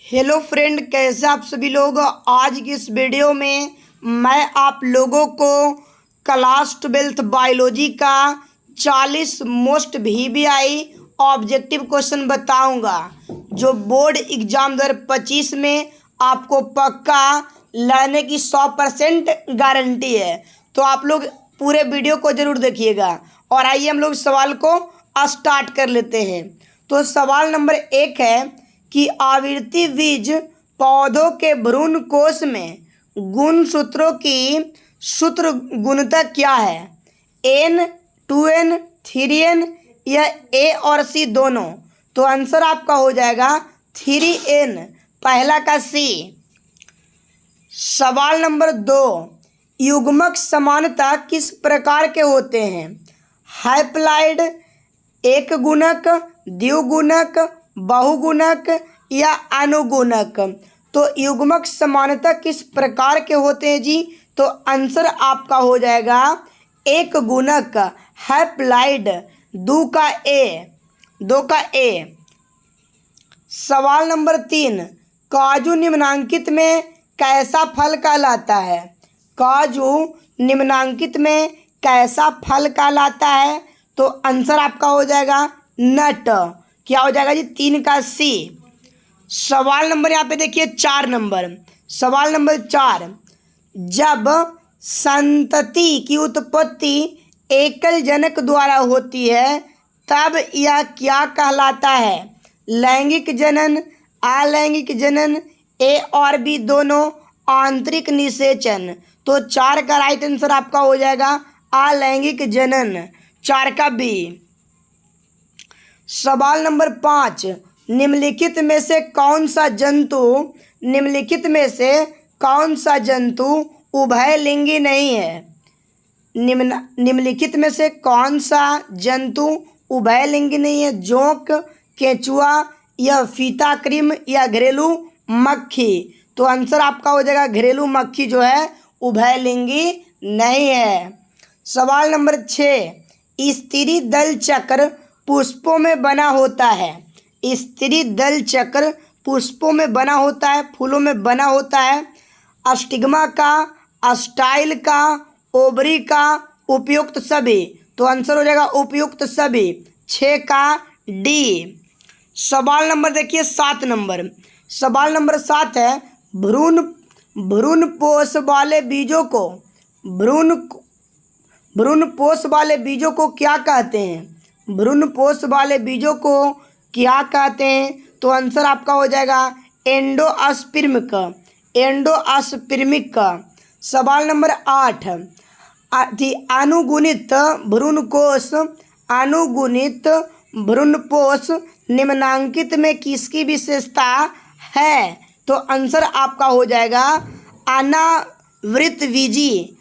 Hello friend, कैसे आप सभी लोग। आज की इस वीडियो में मैं आप लोगों को क्लास 12th बायोलॉजी का 40 मोस्ट VBI ऑब्जेक्टिव क्वेश्चन बताऊंगा जो बोर्ड एग्जाम 2025 में आपको पक्का लाने की 100% गारंटी है। तो आप लोग पूरे वीडियो को ज़रूर देखिएगा। और आइए हम लोग सवाल को स्टार्ट कर लेते हैं। तो सवाल नंबर 1 है कि आवृत्ति बीज पौधों के भ्रूण कोश में गुणसूत्रों की सूत्र गुणता क्या है? N, 2N, 3N या A और C दोनों। तो आंसर आपका हो जाएगा 3N, पहला का C। सवाल नंबर 2, युग्मक समानता किस प्रकार के होते हैं? हैप्लॉइड, एक गुणक, द्विगुणक, बहुगुणक या अनुगुणक। तो युग्मक समानता किस प्रकार के होते हैं जी? तो आंसर आपका हो जाएगा एक गुणक, हैप्लॉइड, 2 का ए। सवाल नंबर 3, काजू निम्नांकित में कैसा फल कहलाता है? काजू निम्नांकित में कैसा फल कहलाता है? तो आंसर आपका हो जाएगा नट। क्या हो जाएगा जी? 3 का C। सवाल नंबर यहाँ पे देखिए 4 नंबर। सवाल नंबर 4, जब संतति की उत्पत्ति एकल जनक द्वारा होती है तब यह क्या कहलाता है? लैंगिक जनन, अलैंगिक जनन, A और B दोनों, आंतरिक निषेचन। तो 4 का राइट आंसर आपका हो जाएगा अलैंगिक जनन, 4 का B। सवाल नंबर 5, निम्नलिखित में से कौन सा जंतु उभयलिंगी नहीं है? निम्नलिखित में से कौन सा जंतु उभयलिंगी नहीं है? जोंक, केंचुआ या फीता क्रीम या घरेलू मक्खी। तो आंसर आपका हो जाएगा घरेलू मक्खी जो है उभयलिंगी नहीं है। सवाल नंबर 6, स्त्री दल चक्र पुष्पों में बना होता है। स्त्री दल चक्र पुष्पों में बना होता है, फूलों में बना होता है। अस्टिग्मा का, स्टाइल का, ओवरी का, उपयुक्त सभी। तो आंसर हो जाएगा उपयुक्त सभी, 6 का D। सवाल नंबर देखिए 7 नंबर। सवाल नंबर 7 है भ्रूणपोष वाले बीजों को क्या कहते हैं? भ्रूणपोष वाले बीजों को क्या कहते हैं? तो आंसर आपका हो जाएगा एंडोस्पर्मिक। सवाल नंबर 8, अनुगुणित भ्रूणपोष निम्नांकित में किसकी विशेषता है? तो आंसर आपका हो जाएगा अनावृतबीजी,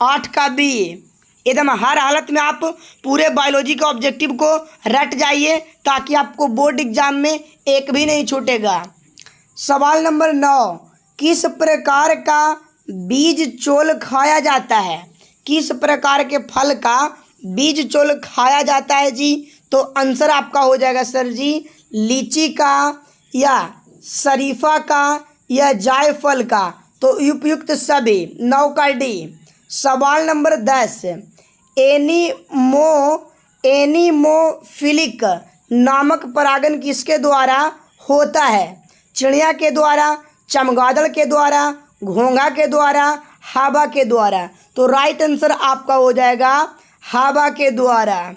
8 का B। एकदम हर हालत में आप पूरे बायोलॉजी के ऑब्जेक्टिव को रट जाइए ताकि आपको बोर्ड एग्जाम में एक भी नहीं छूटेगा। सवाल नंबर 9, किस प्रकार का बीज चोल खाया जाता है? किस प्रकार के फल का बीज चोल खाया जाता है जी? तो आंसर आपका हो जाएगा सर जी लीची का या शरीफा का या जायफल का। तो उपयुक्त सभी, 9 का D। सवाल नंबर 10, एनीमोफिलिक नामक परागण किसके द्वारा होता है? चिड़िया के द्वारा, चमगादड़ के द्वारा, घोंघा के द्वारा, हवा के द्वारा। तो राइट आंसर आपका हो जाएगा हवा के द्वारा।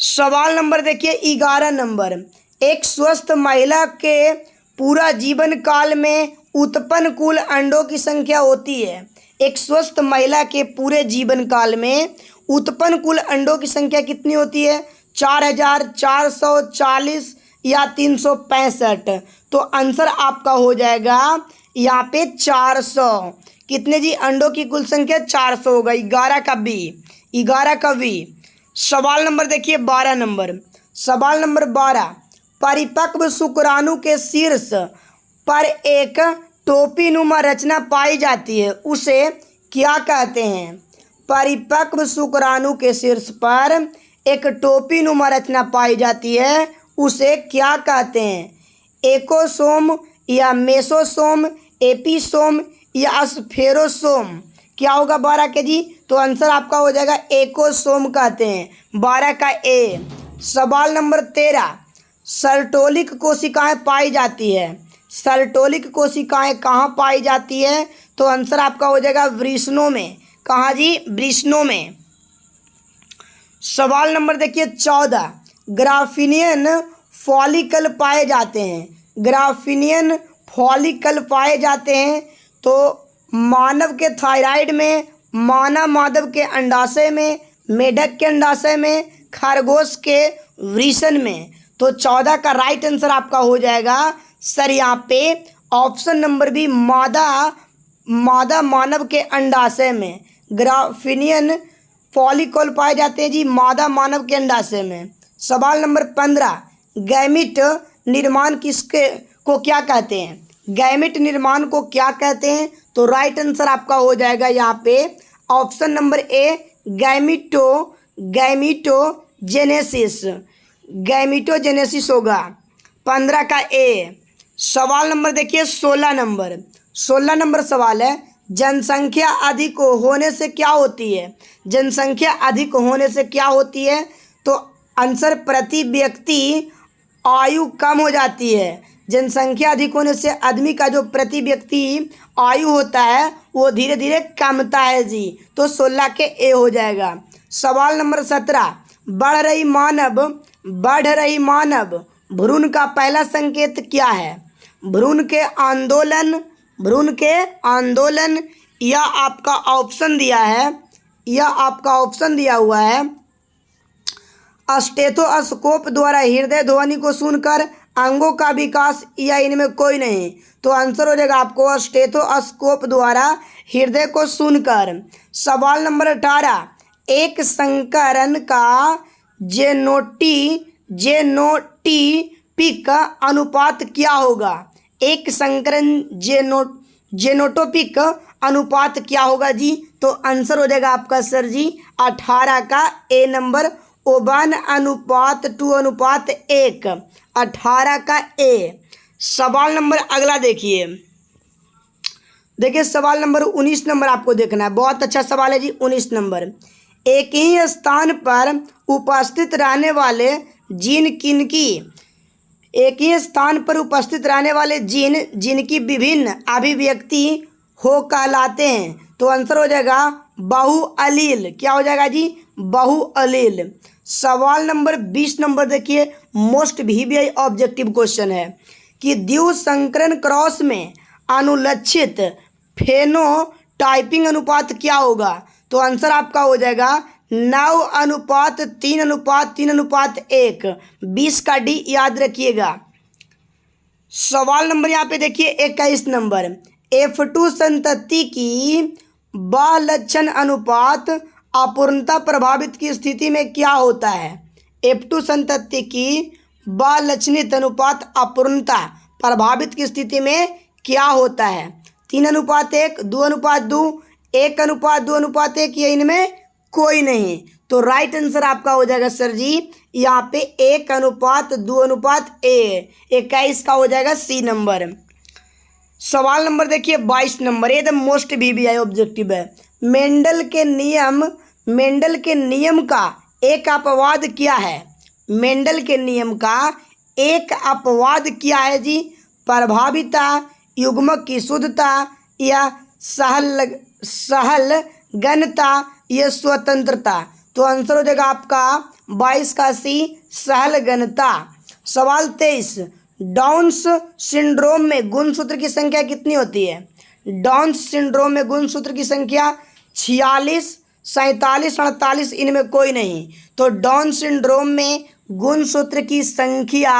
सवाल नंबर देखिए 11 नंबर, एक स्वस्थ महिला के पूरा जीवन काल में उत्पन्न कुल अंडों की संख्या होती है। एक स्वस्थ महिला के पूरे जीवन काल में उत्पन्न कुल अंडों की संख्या कितनी होती है? 4440 या 365। तो आंसर आपका हो जाएगा यहाँ पे 400। कितने जी? अंडों की कुल संख्या 400 होगा, 11 का B। सवाल नंबर देखिए 12 नंबर। सवाल नंबर 12, परिपक्व शुक्राणु के शीर्ष पर एक टोपीनुमा रचना पाई जाती है, उसे क्या कहते हैं? परिपक्व शुक्राणु के शीर्ष पर एक टोपीनुमा रचना पाई जाती है, उसे क्या कहते हैं? एकोसोम या मेसोसोम, एपिसोम या स्फेरोसोम? क्या होगा 12 के जी? तो आंसर आपका हो जाएगा एकोसोम कहते हैं, 12 का ए। सवाल नंबर 13, सर्टोलिक कोशिकाएं पाई जाती है। सर्टोलिक कोशिकाएं कहाँ पाई जाती है? तो आंसर आपका हो जाएगा वृषणों में। कहाँ जी? वृषणों में। सवाल नंबर देखिए 14, ग्राफिनियन फॉलिकल पाए जाते हैं। ग्राफिनियन फॉलिकल पाए जाते हैं तो मानव के थायराइड में, मानव माधव के अंडाशय में, मेढक के अंडाशय में, खरगोश के वृषण में। तो 14 का राइट आंसर आपका हो जाएगा सर यहाँ पे ऑप्शन नंबर बी, मादा मानव के अंडाशय में ग्राफिनियन फॉलिकल पाए जाते हैं जी, मादा मानव के अंडाशय में। सवाल नंबर 15, गैमिट निर्माण को क्या कहते हैं? गैमिट निर्माण को क्या कहते हैं? तो राइट आंसर आपका हो जाएगा यहाँ पे option number A, gametogenesis. Gametogenesis होगा 15 का ए। सवाल नंबर देखिए 16 नंबर सवाल है, जनसंख्या अधिक होने से क्या होती है? जनसंख्या अधिक होने से क्या होती है? तो आंसर प्रति व्यक्ति आयु कम हो जाती है। जनसंख्या अधिक होने से आदमी का जो प्रति व्यक्ति आयु होता है वो धीरे धीरे कमता है जी। तो 16 के ए हो जाएगा। सवाल नंबर 17, बढ़ रही मानव भ्रूण का पहला संकेत क्या है? भ्रूण के आंदोलन या आपका ऑप्शन दिया हुआ है स्टेथोस्कोप द्वारा हृदय ध्वनि को सुनकर अंगों का विकास, या इनमें कोई नहीं। तो आंसर हो जाएगा आपको स्टेथोस्कोप द्वारा हृदय को सुनकर। सवाल नंबर 18, एक संकरण का जेनोटिपिक अनुपात क्या होगा? एक संकरण जेनोटोपिक अनुपात क्या होगा जी? तो आंसर हो जाएगा आपका सर जी 18 का ए नंबर, 1:2:1, 18 का ए। सवाल नंबर अगला देखिए सवाल नंबर 19 नंबर आपको देखना है। बहुत अच्छा सवाल है जी 19 नंबर। एक ही स्थान पर उपस्थित रहने वाले जीन किनकी? एक ही स्थान पर उपस्थित रहने वाले जीन जिनकी विभिन्न अभिव्यक्ति हो कहलाते हैं। तो आंसर हो जाएगा बहुअलील। क्या हो जाएगा जी? बहुअलील। सवाल नंबर 20 नंबर देखिए, मोस्ट वीवीआई ऑब्जेक्टिव क्वेश्चन है कि द्विसंकरण क्रॉस में अनुलक्षित फेनोटाइपिंग अनुपात क्या होगा? तो आंसर आपका हो जाएगा 9:3:3:1, 20 का डी याद रखिएगा। सवाल नंबर यहाँ पे देखिए 21 नंबर, F2 संतति की बहुलक्षण अनुपात अपूर्णता प्रभावित की स्थिति में क्या होता है? F2 संतति की बहुलक्षणित अनुपात अपूर्णता प्रभावित की स्थिति में क्या होता है? 3:1, 2:2, 1:2:1, या इनमें कोई नहीं। तो राइट आंसर आपका हो जाएगा सर जी यहाँ पे 1:2:A, 21 का हो जाएगा सी नंबर। सवाल नंबर देखिए 22 नंबर, ये द मोस्ट वीवीआई ऑब्जेक्टिव है। मेंडल के नियम का एक अपवाद क्या है? मेंडल के नियम का एक अपवाद क्या है जी? प्रभाविता, युग्मक की शुद्धता, या सहलगनता, या स्वतंत्रता। तो आंसर हो जाएगा आपका 22 का सी, सहलगनता। सवाल 23, डाउन्स सिंड्रोम में गुणसूत्र की संख्या कितनी होती है? डाउन्स सिंड्रोम में गुणसूत्र की संख्या 46, 47, 48, इनमें कोई नहीं। तो डाउन सिंड्रोम में गुणसूत्र की संख्या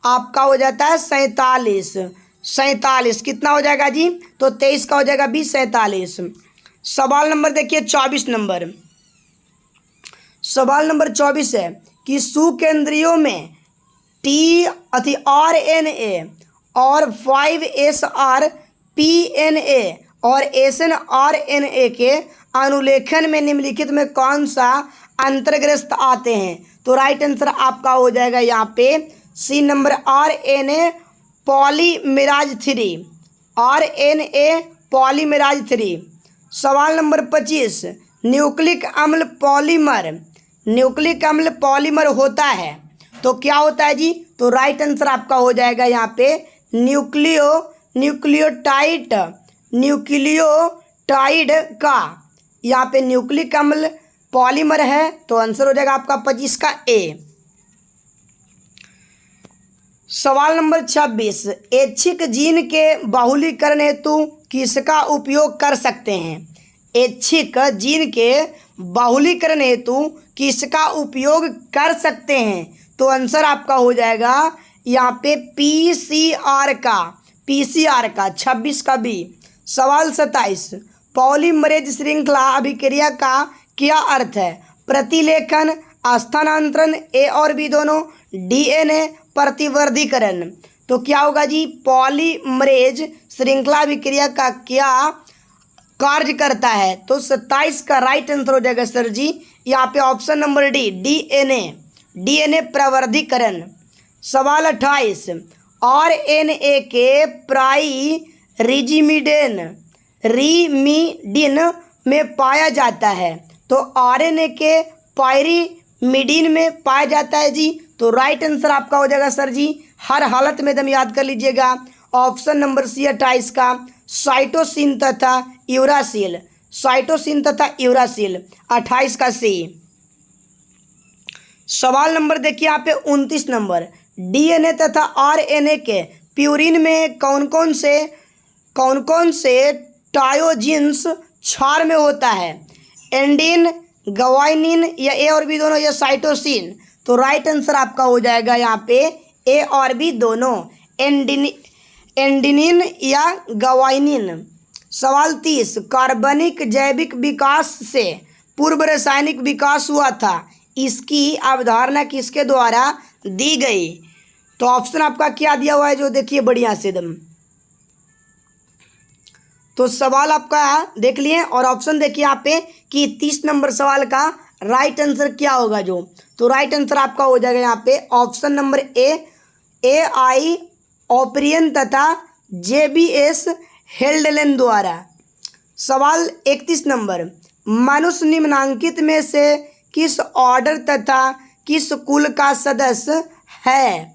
आपका हो जाता है 47। कितना हो जाएगा जी? तो 23 का हो जाएगा बी, 47। सवाल नंबर देखिए 24 नंबर। सवाल नंबर 24 है कि सुकेंद्रियों में tRNA और 5SRPNA और SNRNA के अनुलेखन में निम्नलिखित में कौन सा अंतर्ग्रस्त आते हैं। तो राइट आंसर आपका हो जाएगा यहाँ पे सी नंबर RNA पॉलीमेराज 3, RNA पॉलीमेराज 3। सवाल नंबर 25, न्यूक्लिक अम्ल पॉलीमर होता है तो क्या होता है जी? तो राइट आंसर आपका हो जाएगा यहाँ पे न्यूक्लियोटाइड का। यहाँ पे न्यूक्लिक अम्ल पॉलीमर है तो आंसर हो जाएगा आपका 25 का ए। सवाल नंबर 26, ऐच्छिक जीन के बाहुलीकरण हेतु किसका उपयोग कर सकते हैं? ऐच्छिक जीन के बाहुलीकरण हेतु किसका उपयोग कर सकते हैं? तो आंसर आपका हो जाएगा यहाँ पे PCR का 26 का बी। सवाल 27, पॉलीमरेज श्रृंखला अभिक्रिया का क्या अर्थ है? प्रतिलेखन, स्थानांतरण, ए और बी दोनों, DNA प्रतिवर्धीकरण। तो क्या होगा जी? पॉलीमरेज श्रृंखला अभिक्रिया का क्या कार्य करता है? तो 27 का राइट आंसर हो जाएगा सर जी यहाँ पे ऑप्शन नंबर डी, DNA प्रवर्धीकरण। सवाल 28, RNA के रीमिडिन में पाया जाता है तो RNA के पायरीमिडीन में पाया जाता है जी। तो राइट आंसर आपका हो जाएगा सर जी, हर हालत में एकदम याद कर लीजिएगा, ऑप्शन नंबर सी 28 का साइटोसिन तथा यूरासिल। 28 का सी। सवाल नंबर देखिए यहाँ पे 29 नंबर, DNA तथा RNA के प्यूरिन में कौन कौन से टायोजिन्स क्षार में होता है? एंडीन, गवाइनिन या ए और बी दोनों या साइटोसिन? तो राइट आंसर आपका हो जाएगा यहाँ पे ए और बी दोनों, एंडिनिन या गवाइनिन। सवाल 30, कार्बनिक जैविक विकास से पूर्व रासायनिक विकास हुआ था, इसकी अवधारणा किसके द्वारा दी गई? तो ऑप्शन आपका क्या दिया हुआ है जो देखिए बढ़िया से एकदम। तो सवाल आपका देख लिए और ऑप्शन देखिए यहाँ पे कि 30 नंबर सवाल का राइट आंसर क्या होगा जो। तो राइट आंसर आपका हो जाएगा यहाँ पे ऑप्शन नंबर AI ओप्रियन तथा JBS हेल्डलेन द्वारा। सवाल 31 नंबर, मनुष्य निम्नांकित में से किस ऑर्डर तथा किस कुल का सदस्य है?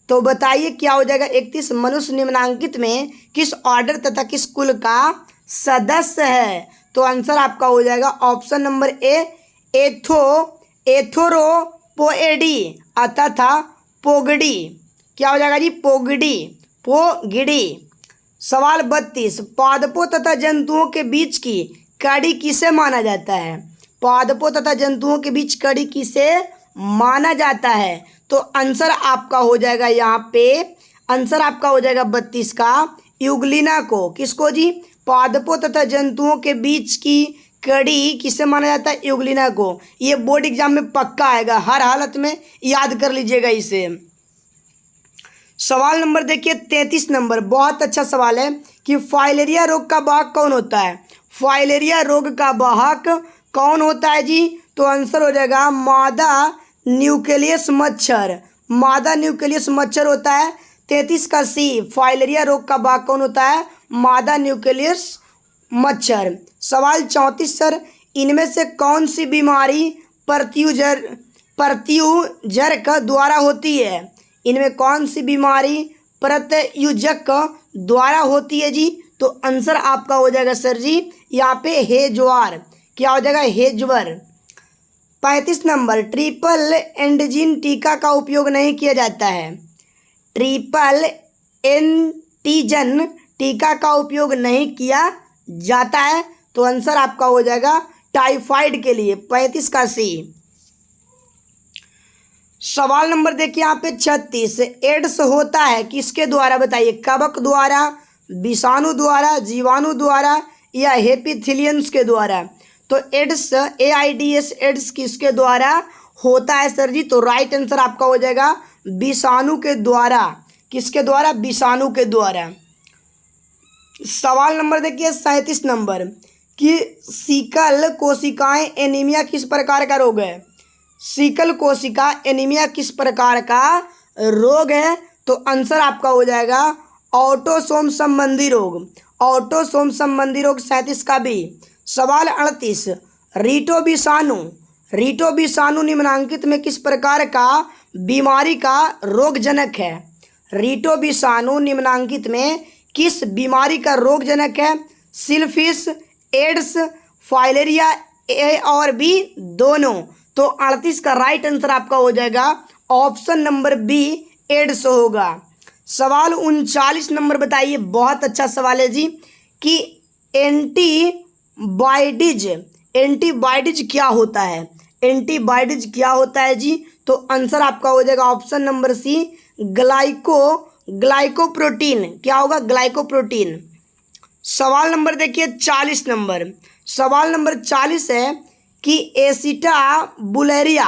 तो बताइए क्या हो जाएगा? 31, मनुष्य निम्नांकित में किस ऑर्डर तथा किस कुल का सदस्य है? तो आंसर आपका हो जाएगा ऑप्शन नंबर ए, एथोरोपोएडी तथा पोगडी। क्या हो जाएगा जी? पोगिडी। सवाल 32, पादपों तथा जंतुओं के बीच की कड़ी किसे माना जाता है? पादपों तथा जंतुओं के बीच कड़ी किसे माना जाता है? तो आंसर आपका हो जाएगा यहाँ पे, आंसर आपका हो जाएगा 32 का यूग्लिना को। किसको जी? पादपों तथा जंतुओं के बीच की कड़ी किसे माना जाता है? यूग्लिना को। ये बोर्ड एग्जाम में पक्का आएगा, हर हालत में याद कर लीजिएगा इसे। सवाल नंबर देखिए 33 नंबर, बहुत अच्छा सवाल है कि फाइलेरिया रोग का वाहक कौन होता है? फाइलेरिया रोग का वाहक कौन होता है जी? तो आंसर हो जाएगा मादा न्यूक्लियस मच्छर होता है। 33 का सी, फाइलेरिया रोग का वाहक कौन होता है? मादा न्यूक्लियस मच्छर। सवाल 34 सर, इनमें से कौन सी बीमारी प्रत्युजक द्वारा होती है? इनमें कौन सी बीमारी प्रत्युजक द्वारा होती है जी? तो आंसर आपका हो जाएगा सर जी यहाँ पे हेजवार। क्या हो जाएगा? हेजवर। 35 नंबर, ट्रिपल एंटीजन टीका का उपयोग नहीं किया जाता है। ट्रिपल एंटीजन टीका का उपयोग नहीं किया जाता है तो आंसर आपका हो जाएगा टाइफाइड के लिए। 35 का सी। सवाल नंबर देखिए यहाँ पे 36, एड्स होता है किसके द्वारा? बताइए, कवक द्वारा, विषाणु द्वारा, जीवाणु द्वारा या हेपिथिलियंस के द्वारा? तो एड्स, AIDS एड्स किसके द्वारा होता है सर जी? तो राइट आंसर आपका हो जाएगा विषाणु के द्वारा। किसके द्वारा? विषाणु के द्वारा। सवाल नंबर देखिए 37 नंबर, कि सिकल कोशिकाएं एनीमिया किस प्रकार का रोग है? सिकल कोशिका एनीमिया किस प्रकार का रोग है? तो आंसर आपका हो जाएगा ऑटोसोम संबंधी रोग। ऑटोसोम संबंधी रोग 37 का बी। सवाल 38, रीटो विषाणु निम्नांकित में किस प्रकार का बीमारी का रोगजनक है? रीटो विषाणु निम्नांकित में किस बीमारी का रोगजनक है? सिलफिश, एड्स, फाइलेरिया, ए और बी दोनों। तो 38 का राइट आंसर आपका हो जाएगा ऑप्शन नंबर बी, एड्स होगा। सवाल 39 नंबर बताइए, बहुत अच्छा सवाल है जी, कि एंटीबायोटिज क्या होता है? एंटीबायोटिज क्या होता है जी? तो आंसर आपका हो जाएगा ऑप्शन नंबर सी, ग्लाइकोप्रोटीन। क्या होगा? ग्लाइकोप्रोटीन। सवाल नंबर देखिए 40 नंबर। सवाल नंबर 40 है कि एसिटाबुलेरिया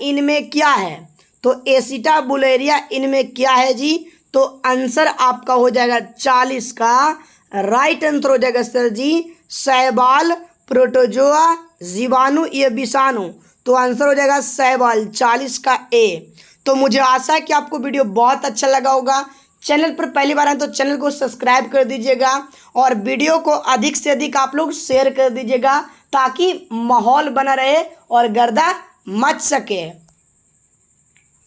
इनमें क्या है? तो एसिटाबुलेरिया इनमें क्या है जी? तो आंसर आपका हो जाएगा 40 का राइट आंसर हो जाएगा सर जी, शैवाल, प्रोटोजोआ, जीवाणु या विषाणु। तो आंसर हो जाएगा शैवाल, 40 का ए। तो मुझे आशा है कि आपको वीडियो बहुत अच्छा लगा होगा। चैनल पर पहली बार आए तो चैनल को सब्सक्राइब कर दीजिएगा और वीडियो को अधिक से अधिक आप लोग शेयर कर दीजिएगा ताकि माहौल बना रहे और गर्दा मच सके।